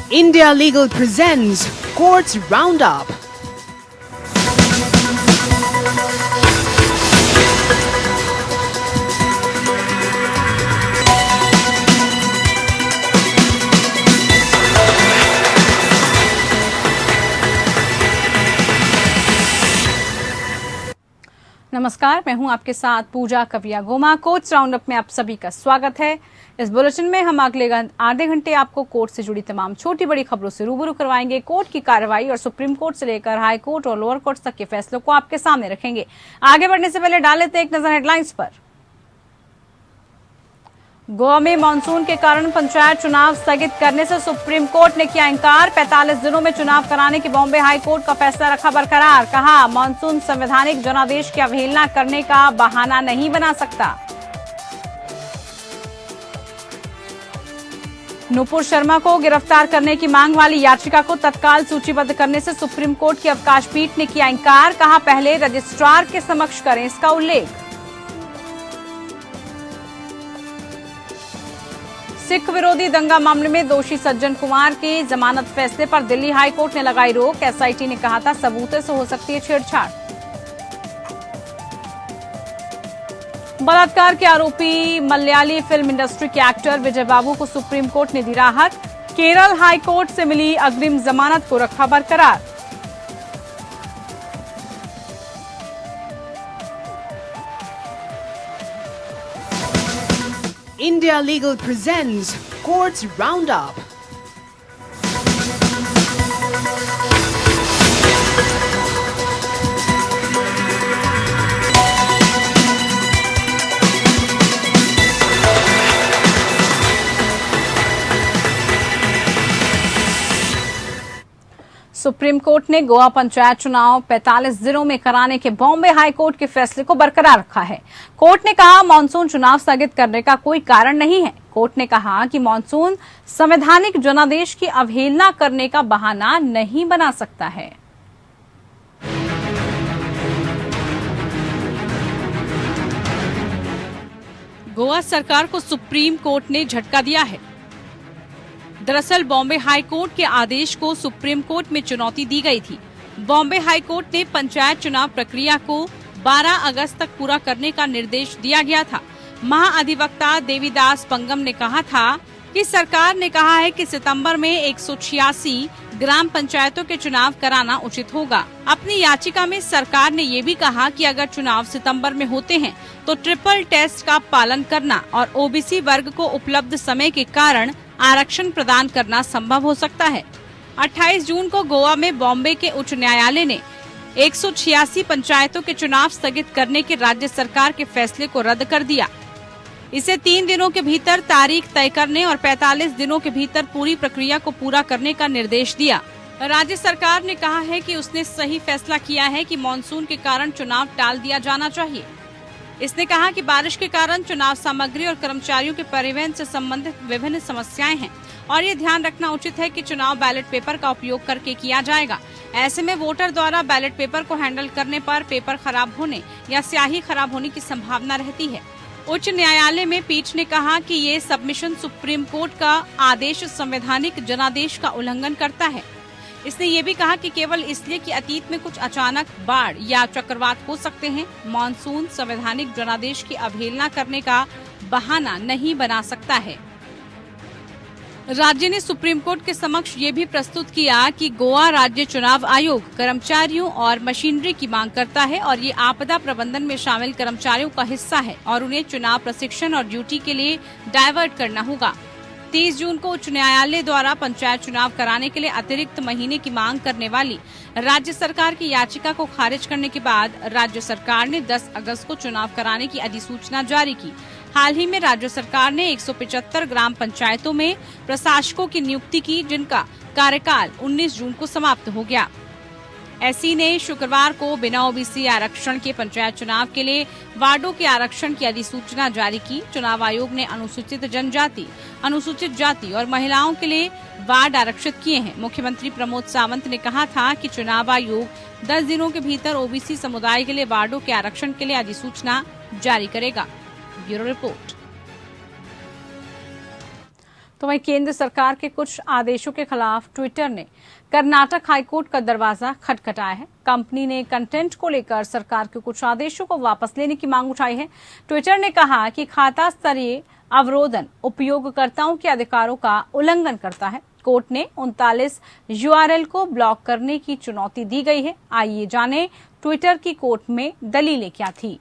India Legal presents Courts Roundup. नमस्कार, मैं हूं आपके साथ पूजा कविया गोमा। कोर्ट्स राउंडअप में आप सभी का स्वागत है। इस बुलेटिन में हम अगले आधे घंटे आपको कोर्ट से जुड़ी तमाम छोटी बड़ी खबरों से रूबरू करवाएंगे। कोर्ट की कार्रवाई और सुप्रीम कोर्ट से लेकर हाई कोर्ट और लोअर कोर्ट तक के फैसलों को आपके सामने रखेंगे। आगे बढ़ने से पहले डाल लेते हैं एक नजर हेडलाइंस पर। गोवा में मानसून के कारण पंचायत चुनाव स्थगित करने से सुप्रीम कोर्ट ने किया इंकार। 45 दिनों में चुनाव कराने की बॉम्बे हाई कोर्ट का फैसला रखा बरकरार। कहा, मानसून संवैधानिक जनादेश की अवहेलना करने का बहाना नहीं बना सकता। नुपुर शर्मा को गिरफ्तार करने की मांग वाली याचिका को तत्काल सूचीबद्ध करने से सुप्रीम कोर्ट की अवकाश पीठ ने किया इंकार। कहा, पहले रजिस्ट्रार के समक्ष करें इसका उल्लेख। सिख विरोधी दंगा मामले में दोषी सज्जन कुमार के जमानत फैसले पर दिल्ली हाई कोर्ट ने लगाई रोक। एसआईटी ने कहा था सबूतों से हो सकती है छेड़छाड़। बलात्कार के आरोपी मलयाली फिल्म इंडस्ट्री के एक्टर विजय बाबू को सुप्रीम कोर्ट ने दी राहत। केरल हाई कोर्ट से मिली अग्रिम जमानत को रखा बरकरार। India Legal presents Courts Roundup. Supreme court ने गोवा पंचायत चुनाव 45 दिनों में कराने के बॉम्बे हाई कोर्ट के फैसले को बरकरार रखा है। कोर्ट ने कहा, मानसून चुनाव स्थगित करने का कोई कारण नहीं है। कोर्ट ने कहा कि मानसून संवैधानिक जनादेश की अवहेलना करने का बहाना नहीं बना सकता है। गोवा सरकार को सुप्रीम कोर्ट ने झटका दिया है। दरअसल बॉम्बे हाई कोर्ट के आदेश को सुप्रीम कोर्ट में चुनौती दी गई थी। बॉम्बे हाई कोर्ट ने पंचायत चुनाव प्रक्रिया को 12 अगस्त तक पूरा करने का निर्देश दिया गया था। महाअधिवक्ता देवीदास पंगम ने कहा था कि सरकार ने कहा है कि सितंबर में 186 ग्राम पंचायतों के चुनाव कराना उचित होगा। अपनी याचिका में सरकार ने ये भी कहा कि अगर चुनाव सितंबर में होते हैं तो ट्रिपल टेस्ट का पालन करना और ओबीसी वर्ग को उपलब्ध समय के कारण आरक्षण प्रदान करना संभव हो सकता है। 28 जून को गोवा में बॉम्बे के उच्च न्यायालय ने 186 पंचायतों के चुनाव स्थगित करने के राज्य सरकार के फैसले को रद्द कर दिया। इसे 3 दिनों के भीतर तारीख तय करने और 45 दिनों के भीतर पूरी प्रक्रिया को पूरा करने का निर्देश दिया। राज्य सरकार ने कहा है कि उसने सही फैसला किया है कि मानसून के कारण चुनाव टाल दिया जाना चाहिए। इसने कहा कि बारिश के कारण चुनाव सामग्री और कर्मचारियों के परिवहन से संबंधित विभिन्न समस्याएं हैं और ये ध्यान रखना उचित है कि चुनाव बैलेट पेपर का उपयोग करके किया जाएगा। ऐसे में वोटर द्वारा बैलेट पेपर को हैंडल करने पर पेपर खराब होने या स्याही खराब होने की संभावना रहती है। उच्च न्यायालय में पीठ ने कहा कि ये सबमिशन सुप्रीम कोर्ट का आदेश संवैधानिक जनादेश का उल्लंघन करता है। इसने ये भी कहा कि केवल इसलिए कि अतीत में कुछ अचानक बाढ़ या चक्रवात हो सकते हैं, मानसून संवैधानिक जनादेश की अवहेलना करने का बहाना नहीं बना सकता है। राज्य ने सुप्रीम कोर्ट के समक्ष ये भी प्रस्तुत किया कि गोवा राज्य चुनाव आयोग कर्मचारियों और मशीनरी की मांग करता है और ये आपदा प्रबंधन में शामिल कर्मचारियों का हिस्सा है और उन्हें चुनाव प्रशिक्षण और ड्यूटी के लिए डायवर्ट करना होगा। 30 जून को उच्च न्यायालय द्वारा पंचायत चुनाव कराने के लिए अतिरिक्त महीने की मांग करने वाली राज्य सरकार की याचिका को खारिज करने के बाद राज्य सरकार ने 10 अगस्त को चुनाव कराने की अधिसूचना जारी की। हाल ही में राज्य सरकार ने 175 ग्राम पंचायतों में प्रशासकों की नियुक्ति की, जिनका कार्यकाल 19 जून को समाप्त हो गया। एससी ने शुक्रवार को बिना ओबीसी आरक्षण के पंचायत चुनाव के लिए वार्डों के आरक्षण की अधिसूचना जारी की। चुनाव आयोग ने अनुसूचित जनजाति, अनुसूचित जाति और महिलाओं के लिए वार्ड आरक्षित किए हैं। मुख्यमंत्री प्रमोद सावंत ने कहा था कि चुनाव आयोग 10 दिनों के भीतर ओबीसी समुदाय के लिए वार्डों के आरक्षण के लिए अधिसूचना जारी करेगा। Bureau report. तो वहीं केंद्र सरकार के कुछ आदेशों के खिलाफ ट्विटर ने कर्नाटक हाईकोर्ट का दरवाजा खटखटाया है। कंपनी ने कंटेंट को लेकर सरकार के कुछ आदेशों को वापस लेने की मांग उठाई है। ट्विटर ने कहा कि खाता स्तरीय अवरोधन उपयोगकर्ताओं के अधिकारों का उल्लंघन करता है। कोर्ट ने 39 यूआरएल को ब्लॉक करने की चुनौती दी गई है। आइए जानें ट्विटर की कोर्ट में दलीलें क्या थी।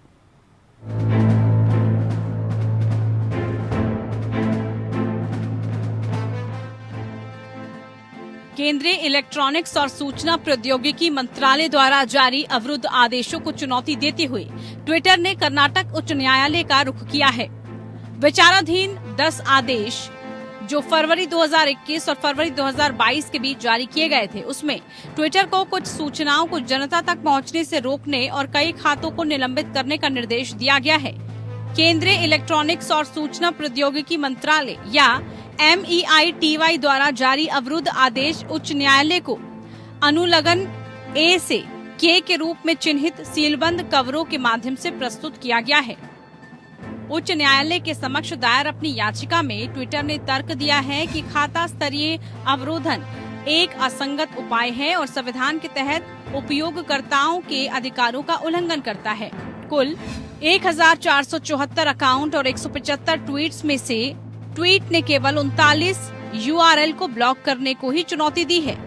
केंद्रीय इलेक्ट्रॉनिक्स और सूचना प्रौद्योगिकी मंत्रालय द्वारा जारी अवरुद्ध आदेशों को चुनौती देते हुए ट्विटर ने कर्नाटक उच्च न्यायालय का रुख किया है। विचाराधीन 10 आदेश जो फरवरी 2021 और फरवरी 2022 के बीच जारी किए गए थे, उसमें ट्विटर को कुछ सूचनाओं को जनता तक पहुंचने से रोकने और कई खातों को निलंबित करने का निर्देश दिया गया है। केंद्रीय इलेक्ट्रॉनिक्स और सूचना प्रौद्योगिकी मंत्रालय या MEITY द्वारा जारी अवरुद्ध आदेश उच्च न्यायालय को अनुलग्न A से K के रूप में चिन्हित सीलबंद कवरों के माध्यम से प्रस्तुत किया गया है। उच्च न्यायालय के समक्ष दायर अपनी याचिका में ट्विटर ने तर्क दिया है कि खाता स्तरीय अवरोधन एक असंगत उपाय है और संविधान के तहत उपयोगकर्ताओं के अधिकारों का उल्लंघन करता है। कुल 1474 अकाउंट और 175 ट्वीट्स में से ट्वीट ने केवल 39 यूआरएल को ब्लॉक करने को ही चुनौती दी है।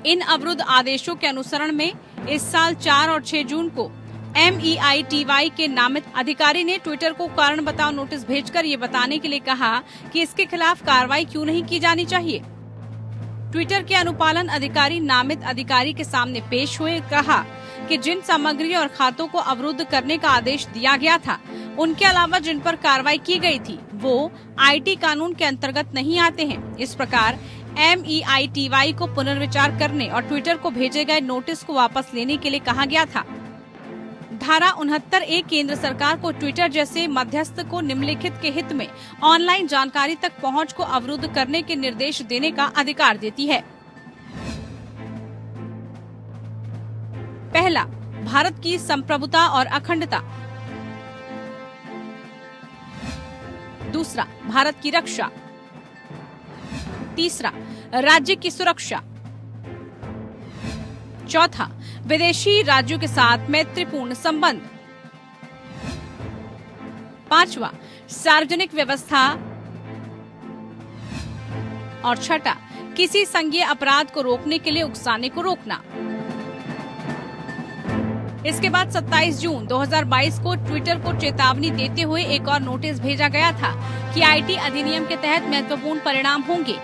इन अवरुद्ध आदेशों के अनुसरण में इस साल 4 और 6 जून को MEITY के नामित अधिकारी ने ट्विटर को कारण बताओ नोटिस भेजकर ये बताने के लिए कहा कि इसके खिलाफ कार्रवाई क्यों नहीं की जानी चाहिए। ट्विटर के अनुपालन अधिकारी नामित अधिकारी के सामने पेश हुए, कहा कि जिन सामग्री और खातों को अवरुद्ध करने का आदेश दिया गया था, उनके अलावा जिन पर कार्रवाई की गई थी वो IT कानून के अंतर्गत नहीं आते हैं। इस प्रकार MEITY को पुनर्विचार करने और ट्विटर को भेजे गए नोटिस को वापस लेने के लिए कहा गया था। धारा 69A केंद्र सरकार को ट्विटर जैसे मध्यस्थ को निम्नलिखित के हित में ऑनलाइन जानकारी तक पहुंच को अवरुद्ध करने के निर्देश देने का अधिकार देती है। पहला, भारत की संप्रभुता और अखंडता। दूसरा, भारत की रक्षा। तीसरा, राज्य की सुरक्षा। चौथा, विदेशी राज्यों के साथ मैत्रीपूर्ण संबंध। पांचवा, सार्वजनिक व्यवस्था। और छठा, किसी संज्ञेय अपराध को रोकने के लिए उकसाने को रोकना। इसके बाद 27 जून 2022 को ट्विटर को चेतावनी देते हुए एक और नोटिस भेजा गया था कि IT अधिनियम के तहत महत्वपूर्ण परिणाम होंगे,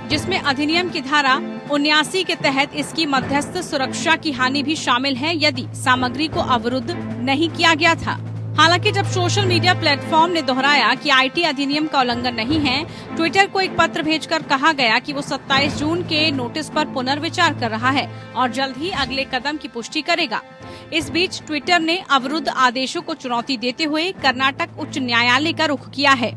जिसमें अधिनियम की धारा 79 के तहत इसकी मध्यस्थ सुरक्षा की हानि भी शामिल है यदि सामग्री को अवरुद्ध नहीं किया गया था। हालांकि जब सोशल मीडिया प्लेटफॉर्म ने दोहराया कि IT अधिनियम का उल्लंघन नहीं है, ट्विटर को एक पत्र भेजकर कहा गया कि वो 27 जून के नोटिस पर पुनर्विचार कर रहा है और जल्द ही अगले कदम की पुष्टि करेगा। इस बीच ट्विटर ने अवरुद्ध आदेशों को चुनौती देते हुए कर्नाटक उच्च न्यायालय का रुख किया है।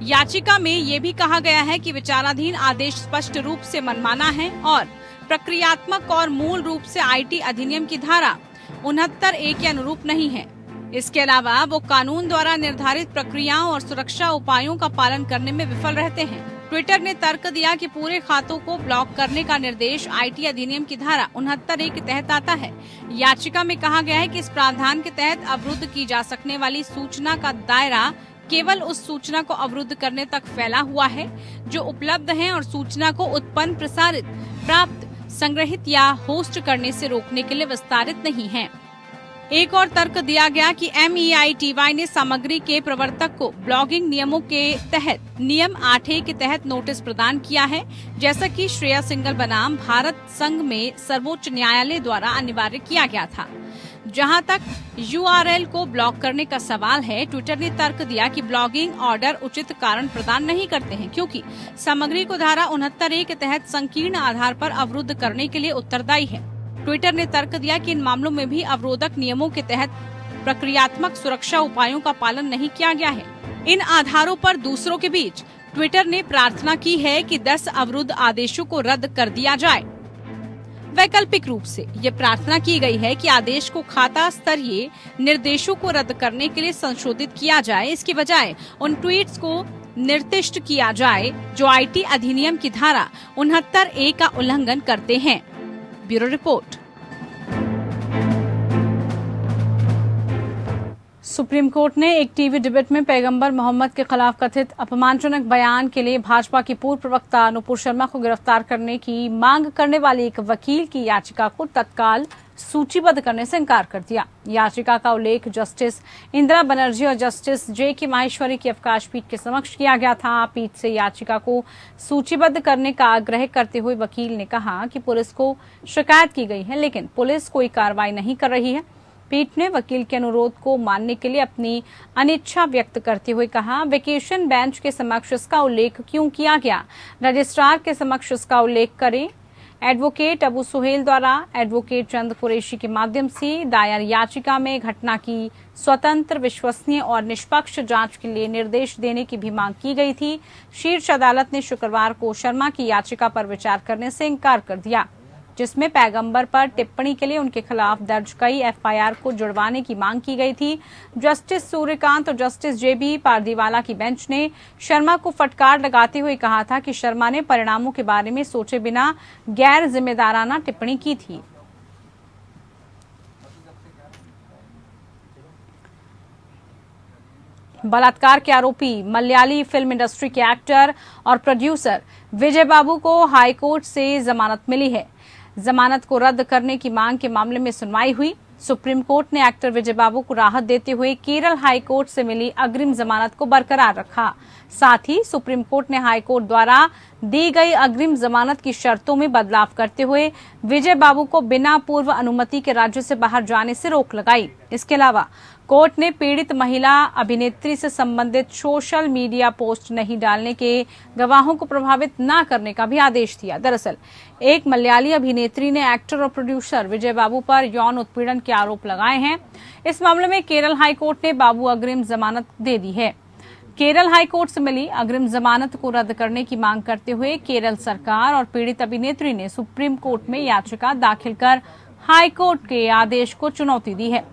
याचिका में ये भी कहा गया है कि विचाराधीन आदेश स्पष्ट रूप से मनमाना है और प्रक्रियात्मक और मूल रूप से IT अधिनियम की धारा 69A के अनुरूप नहीं है। इसके अलावा वो कानून द्वारा निर्धारित प्रक्रियाओं और सुरक्षा उपायों का पालन करने में विफल रहते हैं। ट्विटर ने तर्क दिया कि पूरे खातों को ब्लॉक करने का निर्देश IT अधिनियम की धारा 69A के तहत आता है। याचिका में कहा गया है कि इस प्रावधान के तहत अवरुद्ध की जा सकने वाली सूचना का दायरा केवल उस सूचना को अवरुद्ध करने तक फैला हुआ है जो उपलब्ध है और सूचना को उत्पन्न, प्रसारित, प्राप्त, संग्रहित या होस्ट करने से रोकने के लिए विस्तारित नहीं है। एक और तर्क दिया गया कि MEITY ने सामग्री के प्रवर्तक को ब्लॉगिंग नियमों के तहत नियम 8A के तहत नोटिस प्रदान किया है, जैसा कि श्रेया सिंघल बनाम भारत संघ में सर्वोच्च न्यायालय द्वारा अनिवार्य किया गया था। जहां तक URL को ब्लॉक करने का सवाल है, ट्विटर ने तर्क दिया कि ब्लॉगिंग ऑर्डर उचित कारण प्रदान नहीं करते हैं, क्योंकि सामग्री को धारा 69A के तहत संकीर्ण आधार पर अवरुद्ध करने के लिए उत्तरदायी है। ट्विटर ने तर्क दिया कि इन मामलों में भी अवरोधक नियमों के तहत प्रक्रियात्मक सुरक्षा उपायों का पालन नहीं किया गया है। इन आधारों पर दूसरों के बीच ट्विटर ने प्रार्थना की है कि 10 अवरुद्ध आदेशों को रद्द कर दिया जाए। वैकल्पिक रूप से ये प्रार्थना की गई है कि आदेश को खाता स्तरीय निर्देशों को रद्द करने के लिए संशोधित किया जाए। इसके बजाय उन ट्वीट्स को निर्दिष्ट किया जाए जो आईटी अधिनियम की धारा 69A का उल्लंघन करते हैं। Bureau report. सुप्रीम कोर्ट ने एक टीवी डिबेट में पैगंबर मोहम्मद के खिलाफ कथित अपमानजनक बयान के लिए भाजपा की पूर्व प्रवक्ता नुपुर शर्मा को गिरफ्तार करने की मांग करने वाली एक वकील की याचिका को तत्काल सूचीबद्ध करने से इनकार कर दिया। याचिका का उल्लेख जस्टिस इंदिरा बनर्जी और जस्टिस जे.के. माहेश्वरी की अवकाश पीठ के समक्ष किया गया था। पीठ से याचिका को सूचीबद्ध करने का आग्रह करते हुए वकील ने कहा कि पुलिस को शिकायत की गई है, लेकिन पुलिस कोई कार्रवाई नहीं कर रही है। पीठ ने वकील के अनुरोध को मानने के लिए अपनी अनिच्छा व्यक्त करते हुए कहा, वेकेशन बेंच के समक्ष इसका उल्लेख क्यों किया गया? रजिस्ट्रार के समक्ष इसका उल्लेख करें। एडवोकेट अबू सुहेल द्वारा एडवोकेट चंद कुरैशी के माध्यम से दायर याचिका में घटना की स्वतंत्र, विश्वसनीय और निष्पक्ष जांच के लिए निर्देश देने की भी मांग की गई थी। शीर्ष अदालत ने शुक्रवार को शर्मा की याचिका पर विचार करने से इनकार कर दिया, जिसमें पैगंबर पर टिप्पणी के लिए उनके खिलाफ दर्ज कई एफआईआर को जुड़वाने की मांग की गई थी। जस्टिस सूर्यकांत और जस्टिस जे.बी. पारदीवाला की बेंच ने शर्मा को फटकार लगाते हुए कहा था कि शर्मा ने परिणामों के बारे में सोचे बिना गैर जिम्मेदाराना टिप्पणी की थी। बलात्कार के आरोपी मलयाली फिल्म इंडस्ट्री के एक्टर और प्रोड्यूसर विजय बाबू को हाईकोर्ट से जमानत मिली है। जमानत को रद्द करने की मांग के मामले में सुनवाई हुई। सुप्रीम कोर्ट ने एक्टर विजय बाबू को राहत देते हुए केरल हाई कोर्ट से मिली अग्रिम जमानत को बरकरार रखा। साथ ही सुप्रीम कोर्ट ने हाई कोर्ट द्वारा दी गई अग्रिम जमानत की शर्तों में बदलाव करते हुए विजय बाबू को बिना पूर्व अनुमति के राज्य से बाहर जाने से रोक लगाई। इसके अलावा कोर्ट ने पीड़ित महिला अभिनेत्री से संबंधित सोशल मीडिया पोस्ट नहीं डालने के गवाहों को प्रभावित न करने का भी आदेश दिया। दरअसल एक मलयाली अभिनेत्री ने एक्टर और प्रोड्यूसर विजय बाबू पर यौन उत्पीड़न के आरोप लगाए हैं। इस मामले में केरल हाई कोर्ट ने बाबू अग्रिम जमानत दे दी है। केरल हाई कोर्ट से मिली अग्रिम जमानत को रद्द करने की मांग करते हुए केरल सरकार और पीड़ित अभिनेत्री ने सुप्रीम कोर्ट में याचिका दाखिल कर हाई कोर्ट के आदेश को चुनौती दी है।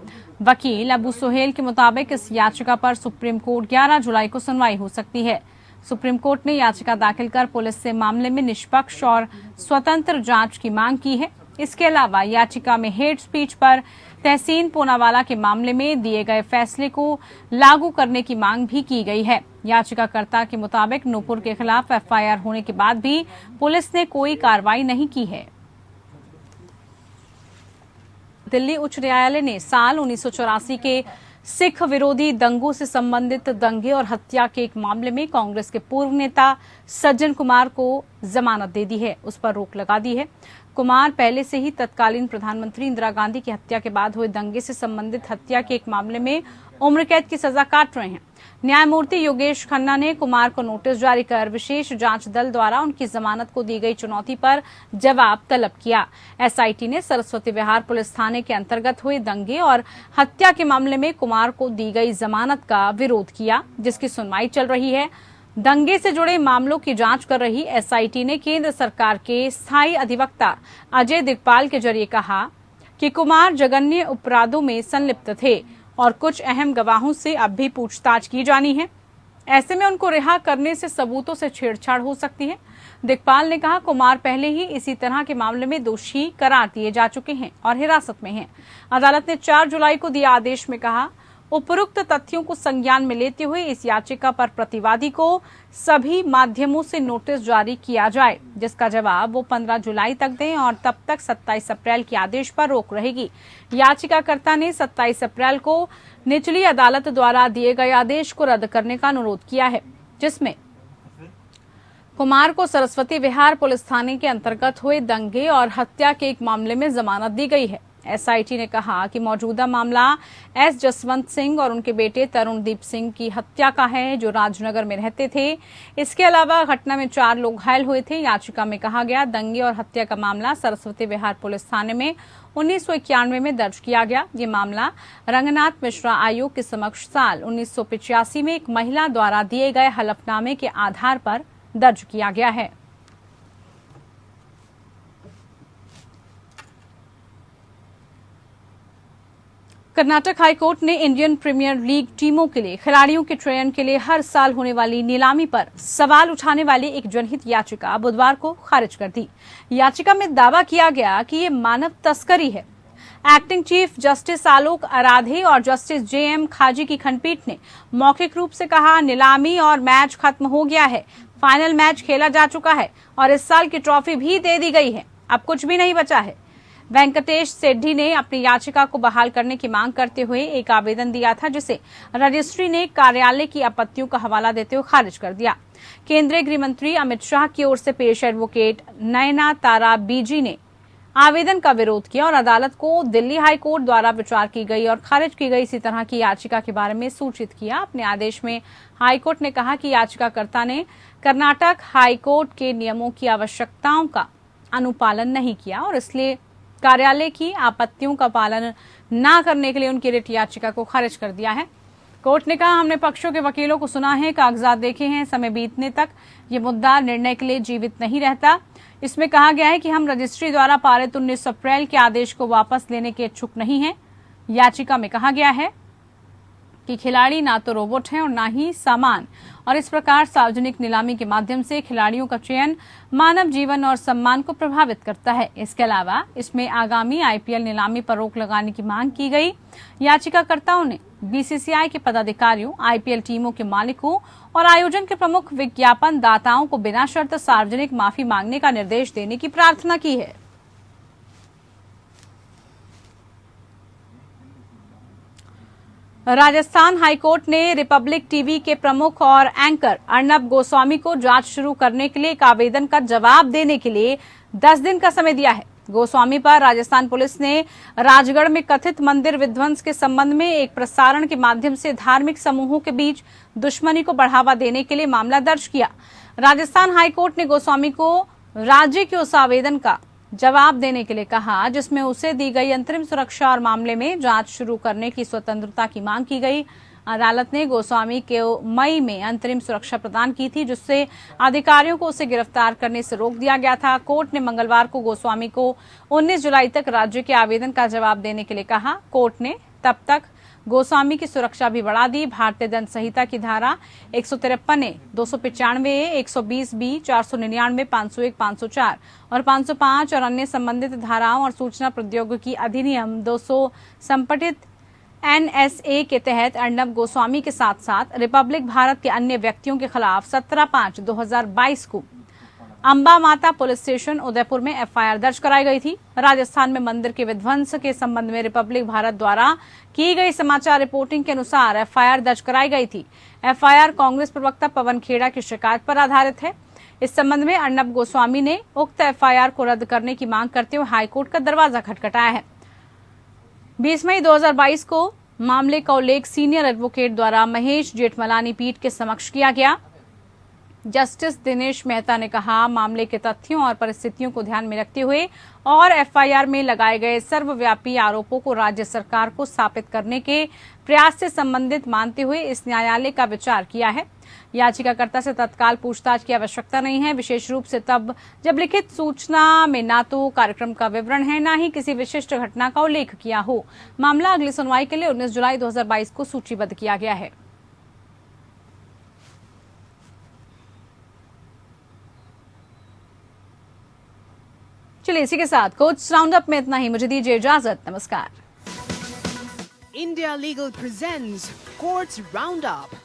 वकील अबू सुहेल के मुताबिक इस याचिका पर सुप्रीम कोर्ट 11 जुलाई को सुनवाई हो सकती है। सुप्रीम कोर्ट ने याचिका दाखिल कर पुलिस से मामले में निष्पक्ष और स्वतंत्र जांच की मांग की है। इसके अलावा याचिका में हेट स्पीच पर तहसीन पूनावाला के मामले में दिए गए फैसले को लागू करने की मांग भी की गई है। याचिकाकर्ता के मुताबिक नुपुर के खिलाफ एफआईआर होने के बाद भी पुलिस ने कोई कार्रवाई नहीं की है। दिल्ली उच्च न्यायालय ने साल 1984 के सिख विरोधी दंगों से संबंधित दंगे और हत्या के एक मामले में कांग्रेस के पूर्व नेता सज्जन कुमार को जमानत दे दी है, उस पर रोक लगा दी है। कुमार पहले से ही तत्कालीन प्रधानमंत्री इंदिरा गांधी की हत्या के बाद हुए दंगे से संबंधित हत्या के एक मामले में उम्र कैद की सजा काट रहे हैं। न्यायमूर्ति योगेश खन्ना ने कुमार को नोटिस जारी कर विशेष जांच दल द्वारा उनकी जमानत को दी गई चुनौती पर जवाब तलब किया। एसआईटी ने सरस्वती विहार पुलिस थाने के अंतर्गत हुए दंगे और हत्या के मामले में कुमार को दी गई जमानत का विरोध किया, जिसकी सुनवाई चल रही है। दंगे से जुड़े मामलों की जांच कर रही एसआईटी ने केंद्र सरकार के स्थायी अधिवक्ता अजय दिगपाल के जरिए कहा कि कुमार जघन्य अपराधों में संलिप्त थे और कुछ अहम गवाहों से अब भी पूछताछ की जानी है। ऐसे में उनको रिहा करने से सबूतों से छेड़छाड़ हो सकती है। दिगपाल ने कहा, कुमार पहले ही इसी तरह के मामले में दोषी करार दिए जा चुके हैं और हिरासत में हैं। अदालत ने 4 जुलाई को दिए आदेश में कहा, उपरोक्त तथ्यों को संज्ञान में लेते हुए इस याचिका पर प्रतिवादी को सभी माध्यमों से नोटिस जारी किया जाए, जिसका जवाब वो 15 जुलाई तक दें और तब तक 27 अप्रैल के आदेश पर रोक रहेगी। याचिकाकर्ता ने 27 अप्रैल को निचली अदालत द्वारा दिए गए आदेश को रद्द करने का अनुरोध किया है, जिसमें कुमार को सरस्वती विहार पुलिस थाने के अंतर्गत हुए दंगे और हत्या के एक मामले में जमानत दी गई है। एसआईटी ने कहा कि मौजूदा मामला एस जसवंत सिंह और उनके बेटे तरुणदीप सिंह की हत्या का है, जो राजनगर में रहते थे। इसके अलावा घटना में 4 लोग घायल हुए थे। याचिका में कहा गया, दंगे और हत्या का मामला सरस्वती विहार पुलिस थाने में 1991 में दर्ज किया गया। ये मामला रंगनाथ मिश्रा आयोग के समक्ष साल 1985 में एक महिला द्वारा दिए गए हलफनामे के आधार पर दर्ज किया गया है। कर्नाटक हाईकोर्ट ने इंडियन प्रीमियर लीग टीमों के लिए खिलाड़ियों के चयन के लिए हर साल होने वाली नीलामी पर सवाल उठाने वाली एक जनहित याचिका बुधवार को खारिज कर दी। याचिका में दावा किया गया कि ये मानव तस्करी है। एक्टिंग चीफ जस्टिस आलोक आराधे और जस्टिस जेएम खाजी की खंडपीठ ने मौखिक रूप से कहा, नीलामी और मैच खत्म हो गया है, फाइनल मैच खेला जा चुका है और इस साल की ट्रॉफी भी दे दी गई है, अब कुछ भी नहीं बचा है। वेंकटेश सेड्डी ने अपनी याचिका को बहाल करने की मांग करते हुए एक आवेदन दिया था, जिसे रजिस्ट्री ने कार्यालय की आपत्तियों का हवाला देते हुए खारिज कर दिया। केंद्रीय गृह मंत्री अमित शाह की ओर से पेश एडवोकेट नयना तारा बीजी ने आवेदन का विरोध किया और अदालत को दिल्ली हाई कोर्ट द्वारा विचार की गई और खारिज की गई इसी तरह की याचिका के बारे में सूचित किया। अपने आदेश में हाई कोर्ट ने कहा कि याचिकाकर्ता ने कर्नाटक हाई कोर्ट के नियमों की आवश्यकताओं का अनुपालन नहीं किया और इसलिए कार्यालय की आपत्तियों का पालन न करने के लिए उनकी रिट याचिका को खारिज कर दिया है। कोर्ट ने कहा, हमने पक्षों के वकीलों को सुना है, कागजात देखे हैं, समय बीतने तक ये मुद्दा निर्णय के लिए जीवित नहीं रहता। इसमें कहा गया है कि हम रजिस्ट्री द्वारा पारित 19 अप्रैल के आदेश को वापस लेने के इच्छुक नहीं हैं। याचिका में कहा गया है कि खिलाड़ी ना तो रोबोट हैं और ना ही सामान, और इस प्रकार सार्वजनिक नीलामी के माध्यम से खिलाड़ियों का चयन मानव जीवन और सम्मान को प्रभावित करता है। इसके अलावा इसमें आगामी आईपीएल नीलामी पर रोक लगाने की मांग की गई। याचिकाकर्ताओं ने बीसीसीआई के पदाधिकारियों, आईपीएल टीमों के मालिकों और आयोजन के प्रमुख विज्ञापन दाताओं को बिना शर्त सार्वजनिक माफी मांगने का निर्देश देने की प्रार्थना की है। राजस्थान हाईकोर्ट ने रिपब्लिक टीवी के प्रमुख और एंकर अर्नब गोस्वामी को जांच शुरू करने के लिए एक आवेदन का जवाब देने के लिए 10 दिन का समय दिया है। गोस्वामी पर राजस्थान पुलिस ने राजगढ़ में कथित मंदिर विध्वंस के संबंध में एक प्रसारण के माध्यम से धार्मिक समूहों के बीच दुश्मनी को बढ़ावा देने के लिए मामला दर्ज किया। राजस्थान हाईकोर्ट ने गोस्वामी को राज्य के उस आवेदन का जवाब देने के लिए कहा जिसमें उसे दी गई अंतरिम सुरक्षा और मामले में जांच शुरू करने की स्वतंत्रता की मांग की गई। अदालत ने गोस्वामी को मई में अंतरिम सुरक्षा प्रदान की थी, जिससे अधिकारियों को उसे गिरफ्तार करने से रोक दिया गया था। कोर्ट ने मंगलवार को गोस्वामी को 19 जुलाई तक राज्य के आवेदन का जवाब देने के लिए कहा। कोर्ट ने तब तक गोस्वामी की सुरक्षा भी बढ़ा दी। भारतीय दंड संहिता की धारा 153 ए, 295 ए, 120 बी, 499, 501, 504 और 505 और अन्य संबंधित धाराओं और सूचना प्रौद्योगिकी अधिनियम 200 संपठित एनएसए के तहत अर्नब गोस्वामी के साथ साथ रिपब्लिक भारत के अन्य व्यक्तियों के खिलाफ 17/5/2022 को अंबा माता पुलिस स्टेशन उदयपुर में एफआईआर दर्ज कराई गई थी। राजस्थान में मंदिर के विध्वंस के संबंध में रिपब्लिक भारत द्वारा की गई समाचार रिपोर्टिंग के अनुसार एफआईआर दर्ज कराई गई थी। एफआईआर कांग्रेस प्रवक्ता पवन खेड़ा की शिकायत पर आधारित है। इस संबंध में अर्नब गोस्वामी ने उक्त एफआईआर को रद्द करने की मांग करते हुए हाईकोर्ट का दरवाजा खटखटाया है। 20 मई 2022 को मामले का उल्लेख सीनियर एडवोकेट द्वारा महेश जेठमलानी पीठ के समक्ष किया गया। जस्टिस दिनेश मेहता ने कहा, मामले के तथ्यों और परिस्थितियों को ध्यान में रखते हुए और एफआईआर में लगाए गए सर्वव्यापी आरोपों को राज्य सरकार को स्थापित करने के प्रयास से संबंधित मानते हुए इस न्यायालय का विचार किया है। याचिकाकर्ता से तत्काल पूछताछ की आवश्यकता नहीं है, विशेष रूप से तब जब लिखित सूचना में न तो कार्यक्रम का विवरण है, न ही किसी विशिष्ट घटना का उल्लेख किया हो। मामला अगली सुनवाई के लिए 19 जुलाई 2022 को सूचीबद्ध किया गया है। चलिए इसी के साथ कोच राउंड अप में इतना ही। मुझे दीजिए इजाजत। नमस्कार। India Legal presents Courts Roundup.